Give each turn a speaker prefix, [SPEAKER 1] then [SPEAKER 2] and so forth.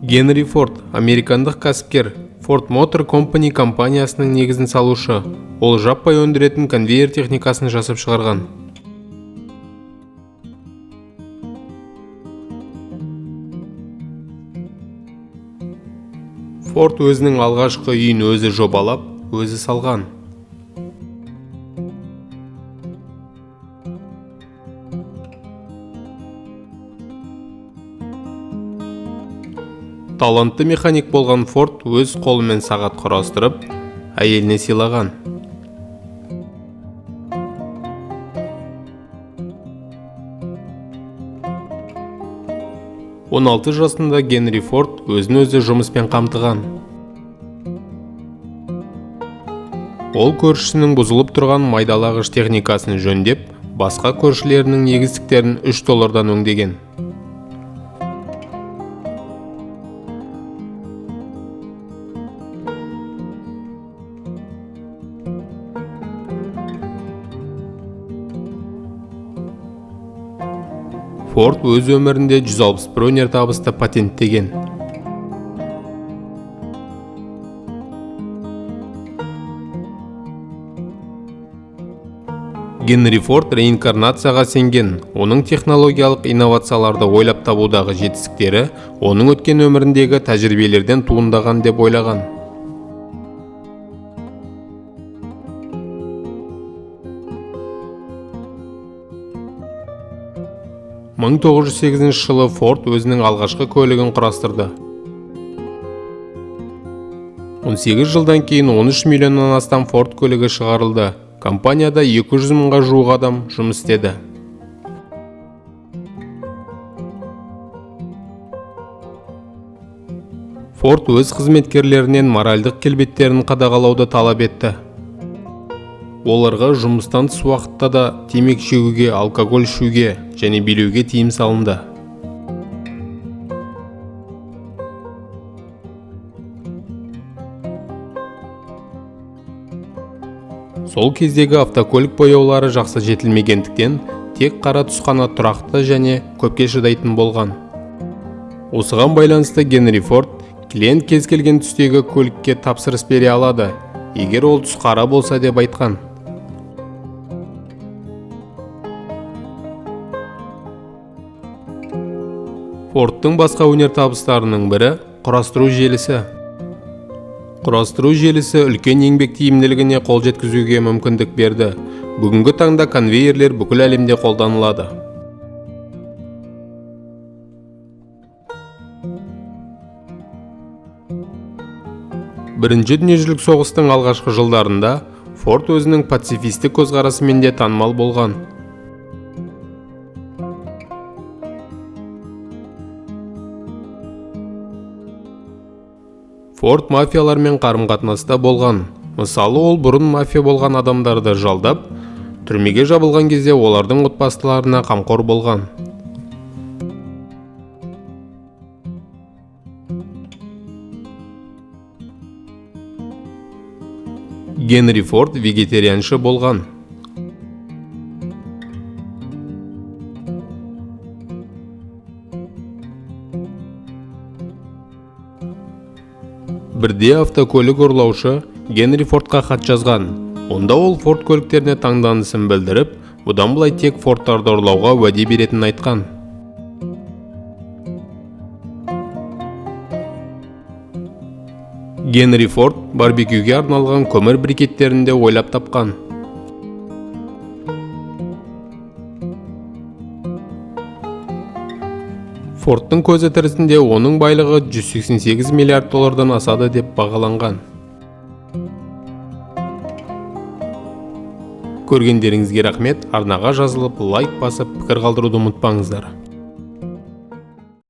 [SPEAKER 1] Генри Форд, американдық кәсіпкер, Ford Motor Company компаниясының негізін салушы. Ол жаппай өндіретін конвейер техникасын жасап шығарған. Ford өзінің алғашқы үйін өзі жобалап, өзі салған. Талантты механик болған Ford өз қолымен сағат құрастырып, әйеліне сыйлаған. Он 16 жасында Генри Форд өзін өзі жұмыспен қамтыған. Ол көршісінің бұзылып тұрған майдалағыш техникасын жөндеп, басқа көршілерінің егістіктерін $3 өңдеген. Ford өз өмірінде 161 өнертабысты патенттеген. Генри Форд реинкарнацияға сенген. Оның технологиялық инновацияларды ойлап табудағы жетістіктері оның өткен өміріндегі тәжірибелерден туындаған деп ойлаған. (1908 жылы Ford өзінің алғашқы көлігін құрастырды. 18 жылдан кейін 13 миллионнан астам Ford көлігі шығарылды. Компанияда 200 мыңға жуық адам жұмыс істеді. Ford өз қызметкерлерінен моральдық келбеттерін қадағалауды талап етті. Оларға жұмыстан тыс уақытта да темекі шегуге, алкоголь ішуге және билеуге тыйым салынды. Сол кездегі автокөлік бояулары жақсы жетілмегендіктен, тек қара түс қана тұрақты және көпке шыдайтын болған. Осыған байланысты Генри Форд клиент кез келген түстегі көлікке тапсырыс бере алады, егер ол түс қара болса деп айтқан. Фордтың басқа өнертабыстарының бірі құрастыру желісі. Құрастыру желісі үлкен еңбек тиімділігіне қол жеткізуге мүмкіндік берді. Бүгінгі таңда конвейерлер бүкіл әлемде қолданылады. Бірінші дүниежүзілік соғыстың алғашқы жылдарында Ford өзінің пацифистік көзқарасымен де танымал болған. Ford мафиялармен қарым-қатынаста болған. Мысалы, ол бұрын мафия болған адамдарды жалдап, түрмеге жабылған кезде олардың отбасыларына қамқор болған. Генри Форд вегетарианшы болған. Бірде автокөлік ұрлаушы Генри Фордқа хат жазған. Онда ол Ford көліктеріне таңданысын білдіріп, бұдан былай тек Fordтарды ұрлауға уәде беретінін айтқан. Генри Форд барбекюге арналған көмір брикеттерінде ойлап тапқан. Фордтың көзі тірісінде оның байлығы $188 миллиард асады деп бағаланған. Көргендеріңізге рахмет. Арнаға жазылып, лайк басып, пікір қалдыруды ұмытпаңыздар.